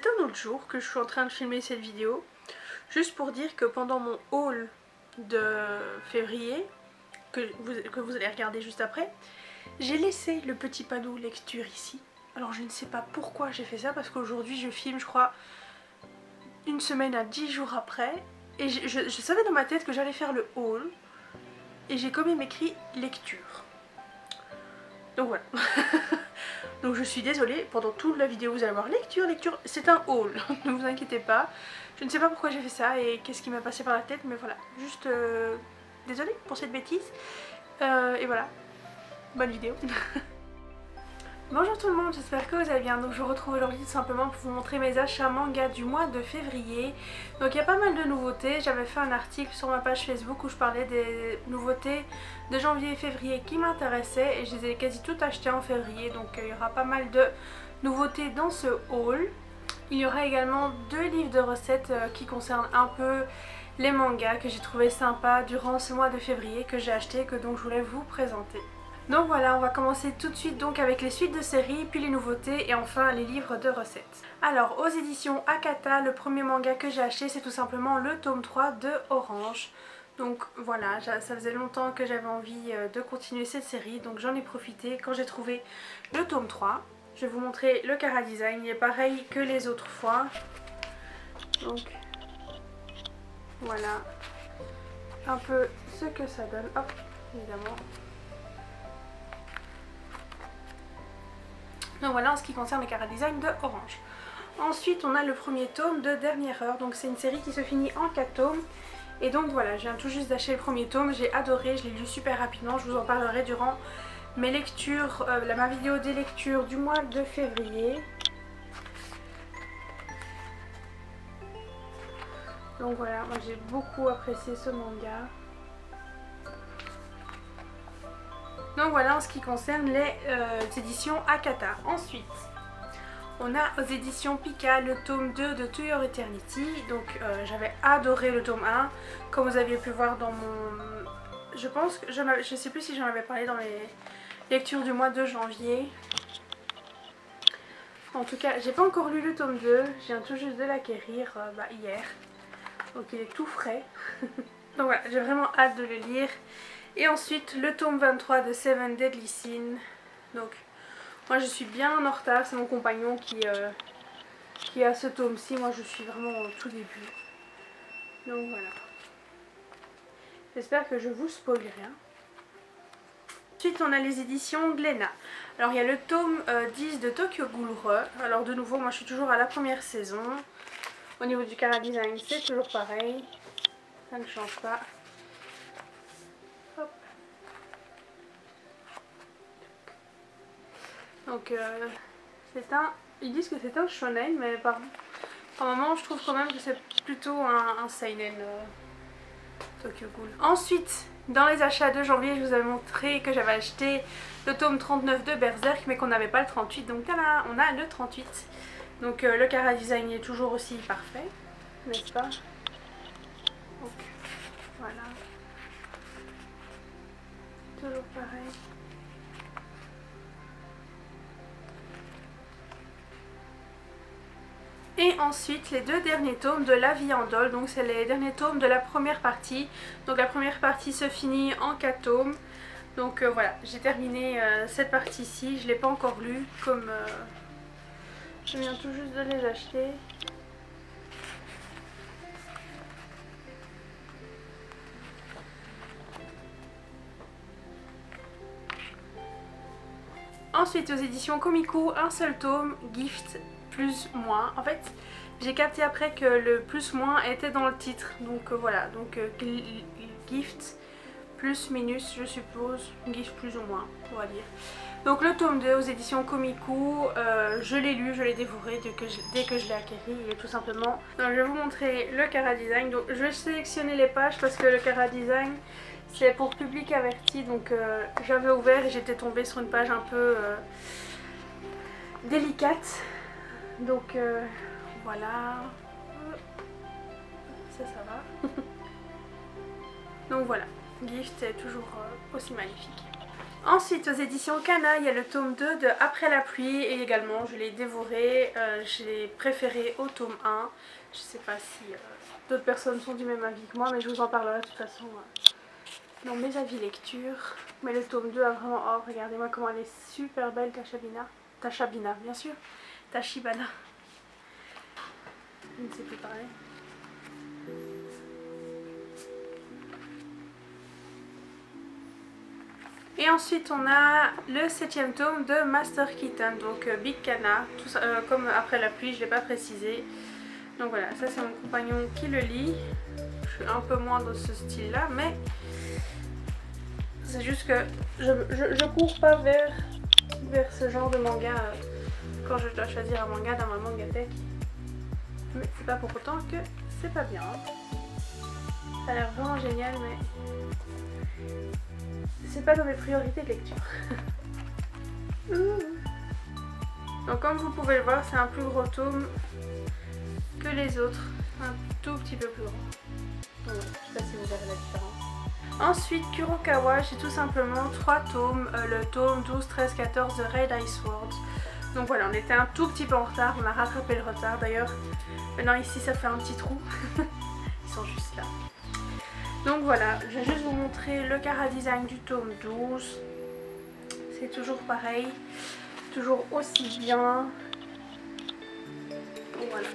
c'est un autre jour que je suis en train de filmer cette vidéo. Juste pour dire que pendant mon haul de février, que vous allez regarder juste après, j'ai laissé le petit panneau lecture ici. Alors je ne sais pas pourquoi j'ai fait ça, parce qu'aujourd'hui je filme, je crois, une semaine à 10 jours après. Et je savais dans ma tête que j'allais faire le haul. Et j'ai quand même écrit lecture. Donc voilà. Donc je suis désolée, pendant toute la vidéo vous allez voir lecture, lecture, c'est un haul. Ne vous inquiétez pas. Je ne sais pas pourquoi j'ai fait ça et qu'est-ce qui m'a passé par la tête, mais voilà. Juste désolée pour cette bêtise. Et voilà. Bonne vidéo. Bonjour tout le monde, j'espère que vous allez bien. Donc je vous retrouve aujourd'hui tout simplement pour vous montrer mes achats manga du mois de février. Donc il y a pas mal de nouveautés. J'avais fait un article sur ma page Facebook où je parlais des nouveautés de janvier et février qui m'intéressaient et je les ai quasi toutes achetées en février. Donc il y aura pas mal de nouveautés dans ce haul. Il y aura également 2 livres de recettes qui concernent un peu les mangas que j'ai trouvé sympas durant ce mois de février, que j'ai acheté et que donc je voulais vous présenter. Donc voilà, on va commencer tout de suite donc avec les suites de séries, puis les nouveautés et enfin les livres de recettes. Alors aux éditions Akata, le premier manga que j'ai acheté c'est tout simplement le tome 3 de Orange. Donc voilà, ça faisait longtemps que j'avais envie de continuer cette série, donc j'en ai profité quand j'ai trouvé le tome 3. Je vais vous montrer le chara design, il est pareil que les autres fois. Donc voilà un peu ce que ça donne, hop, évidemment. Donc voilà en ce qui concerne le chara design de Orange. Ensuite on a le premier tome de Dernière Heure, donc c'est une série qui se finit en 4 tomes. Et donc voilà, je viens tout juste d'acheter le premier tome, j'ai adoré, je l'ai lu super rapidement, je vous en parlerai durant mes lectures, ma vidéo des lectures du mois de février. Donc voilà, moi j'ai beaucoup apprécié ce manga. Donc voilà en ce qui concerne les éditions Akata. Ensuite, on a aux éditions Pika le tome 2 de To Your Eternity. Donc j'avais adoré le tome 1, comme vous aviez pu voir dans mon... Je pense que je sais plus si j'en avais parlé dans les lectures du mois de janvier. En tout cas, j'ai pas encore lu le tome 2, je viens tout juste de l'acquérir hier. Donc il est tout frais. Donc voilà, j'ai vraiment hâte de le lire. Et ensuite le tome 23 de Seven Deadly Sins. Donc moi je suis bien en retard, c'est mon compagnon qui a ce tome-ci. Moi je suis vraiment au tout début. Donc voilà. J'espère que je vous spoil rien. Ensuite on a les éditions Glénat. Alors il y a le tome 10 de Tokyo Ghoul Re. Alors de nouveau moi je suis toujours à la première saison. Au niveau du chara design c'est toujours pareil. Ça ne change pas. Hop. Donc c'est un... Ils disent que c'est un shonen, mais par moment je trouve quand même que c'est plutôt un seinen Tokyo Ghoul. Ensuite, dans les achats de janvier, je vous avais montré que j'avais acheté le tome 39 de Berserk, mais qu'on n'avait pas le 38. Donc là, on a le 38. Donc le chara design est toujours aussi parfait, n'est-ce pas? Donc voilà. Toujours pareil. Et ensuite les 2 derniers tomes de La Vie en Dole, donc c'est les derniers tomes de la première partie. Donc la première partie se finit en 4 tomes. Donc voilà, j'ai terminé cette partie-ci, je ne l'ai pas encore lue comme je viens tout juste de les acheter. Ensuite aux éditions Komiku, un seul tome, Gift plus moins. En fait j'ai capté après que le plus moins était dans le titre, donc voilà, donc Gift plus minus je suppose, Gift plus ou moins on va dire. Donc le tome 2 aux éditions Komiku, je l'ai lu, je l'ai dévoré dès que je l'ai acquéri, il est tout simplement. Donc je vais vous montrer le chara design, donc je vais sélectionner les pages parce que le chara design c'est pour public averti, donc j'avais ouvert et j'étais tombée sur une page un peu délicate. Donc voilà, ça va. Donc voilà, Gift est toujours aussi magnifique. Ensuite, aux éditions Kana, il y a le tome 2 de Après la pluie et également je l'ai dévoré, je l'ai préféré au tome 1. Je sais pas si d'autres personnes sont du même avis que moi, mais je vous en parlerai de toute façon dans mes avis lecture. Mais le tome 2 a vraiment... Oh, regardez-moi comment elle est super belle, Tashabina, bien sûr. Tashibana. Je ne sais plus parler. Et ensuite on a le 7e tome de Master Keaton, donc Big Kana, tout ça, comme Après la pluie, je ne l'ai pas précisé. Donc voilà, ça c'est mon compagnon qui le lit. Je suis un peu moins dans ce style là, mais c'est juste que je cours pas vers ce genre de manga quand je dois choisir un manga dans ma mangatech. Mais c'est pas pour autant que c'est pas bien. Ça a l'air vraiment génial, mais c'est pas dans mes priorités de lecture. Donc comme vous pouvez le voir, c'est un plus gros tome que les autres, un tout petit peu plus grand. Donc, je sais pas si vous avez la différence. Ensuite, Kurokawa, j'ai tout simplement 3 tomes, le tome 12, 13, 14 de Red Ice World. Donc voilà, on était un tout petit peu en retard, on a rattrapé le retard. D'ailleurs, maintenant ici ça fait un petit trou. Ils sont juste là. Donc voilà, je vais juste vous montrer le chara-design du tome 12. C'est toujours pareil, toujours aussi bien. Donc voilà.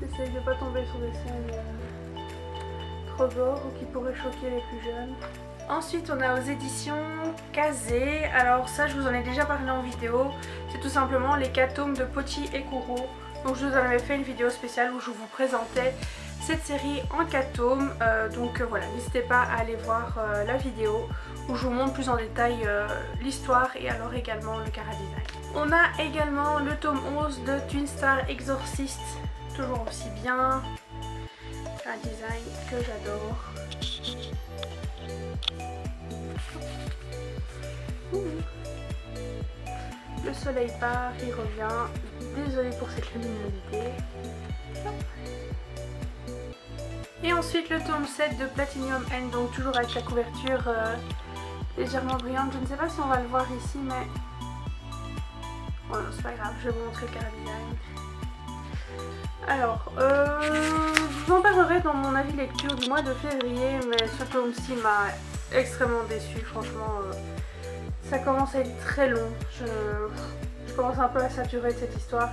J'essaye de ne pas tomber sur des scènes trop gore ou qui pourraient choquer les plus jeunes. Ensuite on a aux éditions Kazé, alors ça je vous en ai déjà parlé en vidéo, c'est tout simplement les 4 tomes de Pochi et Kuro. Donc je vous en avais fait une vidéo spéciale où je vous présentais cette série en 4 tomes, donc voilà, n'hésitez pas à aller voir la vidéo où je vous montre plus en détail l'histoire et alors également le chara-design. On a également le tome 11 de Twin Star Exorcist, toujours aussi bien, un design que j'adore. Le soleil part, il revient. Désolée pour cette luminosité. Et ensuite le tome 7 de Platinum End, donc toujours avec la couverture légèrement brillante. Je ne sais pas si on va le voir ici, mais bon, non, c'est pas grave, je vais vous montrer le chara-design. Alors, je vous en parlerai dans mon avis lecture du mois de février, mais ce tome-ci m'a extrêmement déçue, franchement. Ça commence à être très long, je commence un peu à saturer de cette histoire.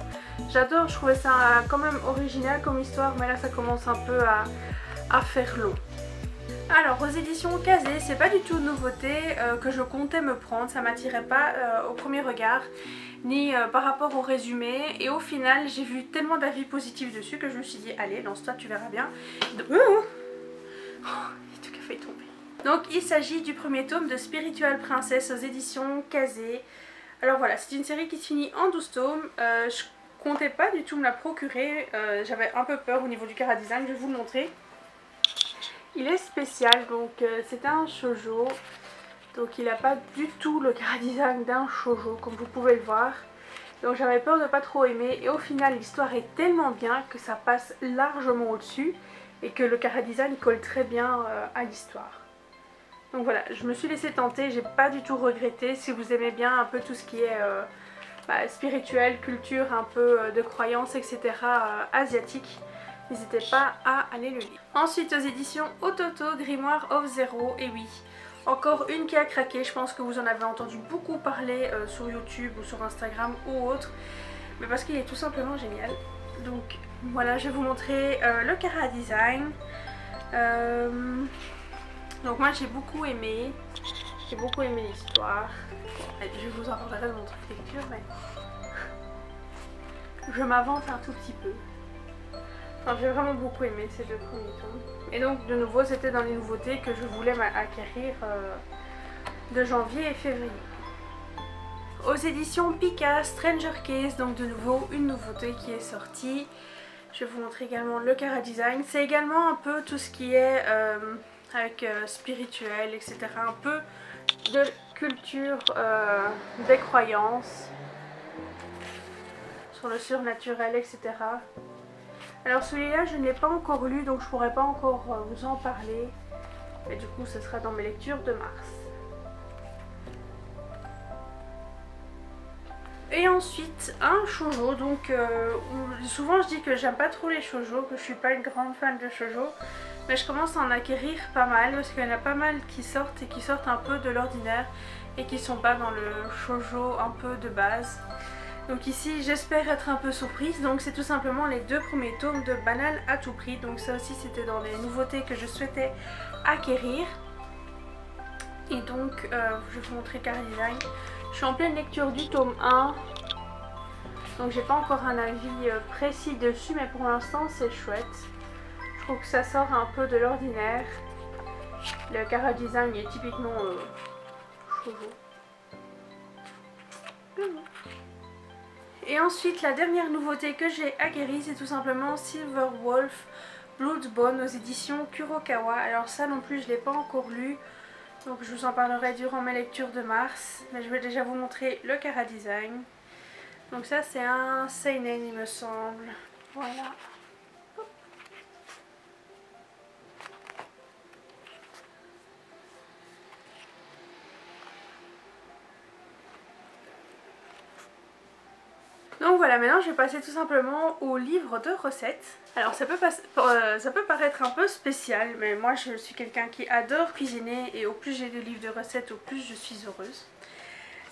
J'adore, je trouvais ça quand même original comme histoire, mais là ça commence un peu à faire long. Alors aux éditions Kazé, c'est pas du tout une nouveauté que je comptais me prendre, ça m'attirait pas au premier regard, ni par rapport au résumé, et au final j'ai vu tellement d'avis positifs dessus que je me suis dit allez lance-toi, tu verras bien. Oh, tout a failli tomber. Donc il s'agit du premier tome de Spiritual Princess aux éditions Kazé. Alors voilà, c'est une série qui se finit en 12 tomes. Je comptais pas du tout me la procurer, j'avais un peu peur au niveau du chara-design, je vais vous le montrer. Il est spécial, donc c'est un shoujo. Donc il n'a pas du tout le chara-design d'un shoujo comme vous pouvez le voir. Donc j'avais peur de pas trop aimer et au final l'histoire est tellement bien que ça passe largement au-dessus et que le chara-design colle très bien à l'histoire. Donc voilà, je me suis laissée tenter, j'ai pas du tout regretté. Si vous aimez bien un peu tout ce qui est spirituel, culture, un peu de croyances, etc. Asiatique, n'hésitez pas à aller le lire. Ensuite aux éditions Ototo, Grimoire of Zero, et oui, encore une qui a craqué, je pense que vous en avez entendu beaucoup parler sur YouTube ou sur Instagram ou autre, mais parce qu'il est tout simplement génial. Donc voilà, je vais vous montrer le chara-design. Donc moi j'ai beaucoup aimé l'histoire. Je vous en parlerai de mon truc lecture, mais je m'avance un tout petit peu. Enfin, j'ai vraiment beaucoup aimé ces 2 premiers tomes. Et donc de nouveau c'était dans les nouveautés que je voulais acquérir de janvier et février. Aux éditions Pika, Stranger Case, donc de nouveau une nouveauté qui est sortie. Je vais vous montrer également le chara-design. C'est également un peu tout ce qui est avec spirituel, etc. Un peu de culture des croyances sur le surnaturel, etc. Alors celui-là je ne l'ai pas encore lu, donc je pourrais pas encore vous en parler. Mais du coup ce sera dans mes lectures de mars. Et ensuite un shoujo, donc souvent je dis que j'aime pas trop les shoujo, que je suis pas une grande fan de shoujo, mais je commence à en acquérir pas mal parce qu'il y en a pas mal qui sortent et qui sortent un peu de l'ordinaire et qui sont pas dans le shoujo un peu de base. Donc ici j'espère être un peu surprise, donc c'est tout simplement les 2 premiers tomes de Banal à tout prix, donc ça aussi c'était dans les nouveautés que je souhaitais acquérir. Et donc je vais vous montrer Cara Design. Je suis en pleine lecture du tome 1, donc j'ai pas encore un avis précis dessus, mais pour l'instant c'est chouette. Je trouve que ça sort un peu de l'ordinaire. Le Cara Design est typiquement shoujo. Et ensuite la dernière nouveauté que j'ai acquérie, c'est tout simplement Silver Wolf Bloodbone aux éditions Kurokawa. Alors ça non plus je l'ai pas encore lu, donc je vous en parlerai durant mes lectures de mars, mais je vais déjà vous montrer le Cara Design. Donc ça c'est un seinen il me semble, voilà. Donc voilà, maintenant je vais passer tout simplement au livre de recettes. Alors ça peut paraître un peu spécial, mais moi je suis quelqu'un qui adore cuisiner et au plus j'ai de livres de recettes, au plus je suis heureuse.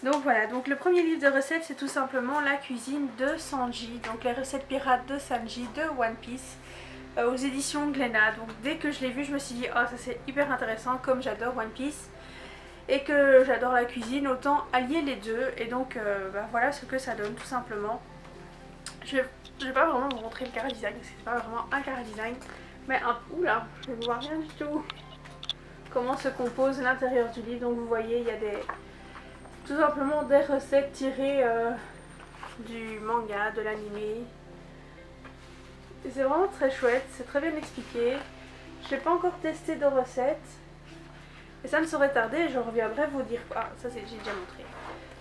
Donc voilà, donc le premier livre de recettes c'est tout simplement la cuisine de Sanji, donc les recettes pirates de Sanji de One Piece aux éditions Glénat. Donc dès que je l'ai vu je me suis dit oh ça c'est hyper intéressant, comme j'adore One Piece et que j'adore la cuisine, autant allier les deux. Et donc voilà ce que ça donne tout simplement. Je vais pas vraiment vous montrer le Cara Design parce que c'est pas vraiment un Cara Design, mais un... Oula, je ne vois rien du tout comment se compose l'intérieur du livre. Donc vous voyez il y a tout simplement des recettes tirées du manga, de l'anime. Et c'est vraiment très chouette, c'est très bien expliqué. Je n'ai pas encore testé de recettes. Et ça ne saurait tarder, je reviendrai vous dire quoi. Ah, ça j'ai déjà montré.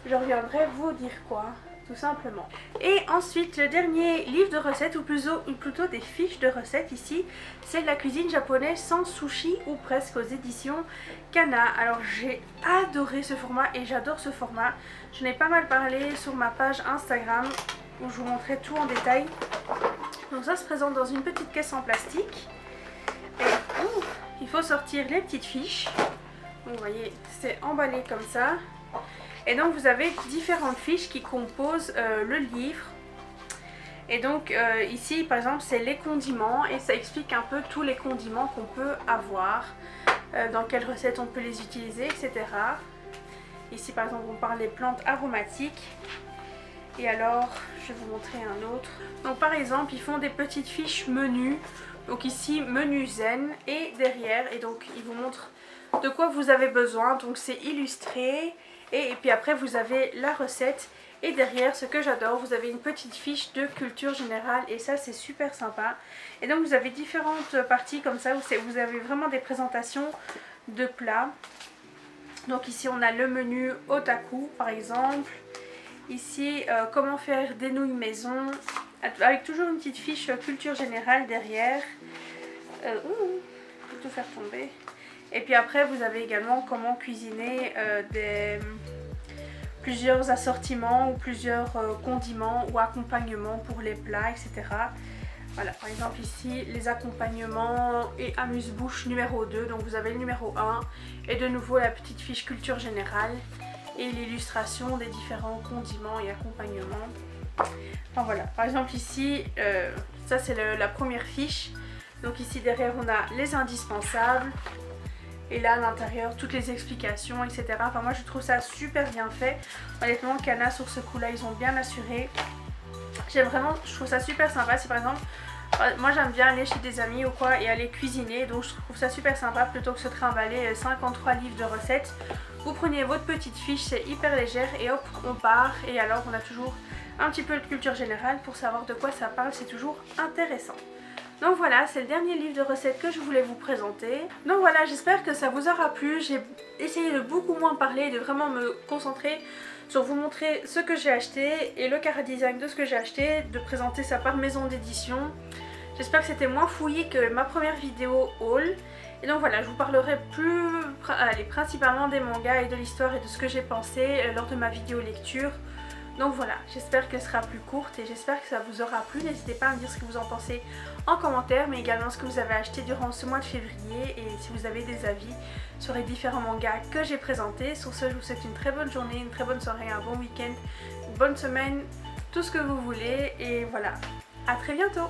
Je reviendrai vous dire quoi, tout simplement. Et ensuite, le dernier livre de recettes, ou plutôt des fiches de recettes ici, c'est la cuisine japonaise sans sushi, ou presque, aux éditions Kana. Alors j'ai adoré ce format et j'adore ce format. Je n'ai pas mal parlé sur ma page Instagram, où je vous montrais tout en détail. Donc ça se présente dans une petite caisse en plastique. Et il faut sortir les petites fiches. Donc vous voyez, c'est emballé comme ça. Et donc vous avez différentes fiches qui composent le livre. Et donc ici par exemple c'est les condiments et ça explique un peu tous les condiments qu'on peut avoir, dans quelles recettes on peut les utiliser, etc. Ici par exemple on parle des plantes aromatiques. Et alors je vais vous montrer un autre. Donc par exemple ils font des petites fiches menus. Donc ici menu zen et derrière, et donc ils vous montrent de quoi vous avez besoin, donc c'est illustré et puis après vous avez la recette et derrière, ce que j'adore, vous avez une petite fiche de culture générale et ça c'est super sympa. Et donc vous avez différentes parties comme ça où vous avez vraiment des présentations de plats. Donc ici on a le menu otaku par exemple, ici comment faire des nouilles maison avec toujours une petite fiche culture générale derrière. Je vais tout faire tomber. Et puis après vous avez également comment cuisiner plusieurs assortiments ou plusieurs condiments ou accompagnements pour les plats, etc. Voilà, par exemple ici les accompagnements et amuse-bouche numéro 2. Donc vous avez le numéro 1 et de nouveau la petite fiche culture générale et l'illustration des différents condiments et accompagnements. Enfin voilà, par exemple ici, ça c'est la première fiche. Donc ici derrière on a les indispensables. Et là à l'intérieur toutes les explications, etc. Enfin moi je trouve ça super bien fait. Honnêtement Kana sur ce coup là ils ont bien assuré. J'aime vraiment, je trouve ça super sympa. Si par exemple moi j'aime bien aller chez des amis ou quoi et aller cuisiner, donc je trouve ça super sympa plutôt que se trimballer 53 livres de recettes. Vous prenez votre petite fiche, c'est hyper légère et hop on part. Et alors on a toujours un petit peu de culture générale pour savoir de quoi ça parle, c'est toujours intéressant. Donc voilà, c'est le dernier livre de recettes que je voulais vous présenter. Donc voilà, j'espère que ça vous aura plu. J'ai essayé de beaucoup moins parler, de vraiment me concentrer sur vous montrer ce que j'ai acheté et le Cara Design de ce que j'ai acheté, de présenter ça par maison d'édition. J'espère que c'était moins fouillé que ma première vidéo haul. Et donc voilà, je vous parlerai principalement des mangas et de l'histoire et de ce que j'ai pensé lors de ma vidéo lecture. Donc voilà, j'espère qu'elle sera plus courte et j'espère que ça vous aura plu. N'hésitez pas à me dire ce que vous en pensez en commentaire, mais également ce que vous avez acheté durant ce mois de février et si vous avez des avis sur les différents mangas que j'ai présentés. Sur ce, je vous souhaite une très bonne journée, une très bonne soirée, un bon week-end, une bonne semaine, tout ce que vous voulez et voilà, à très bientôt.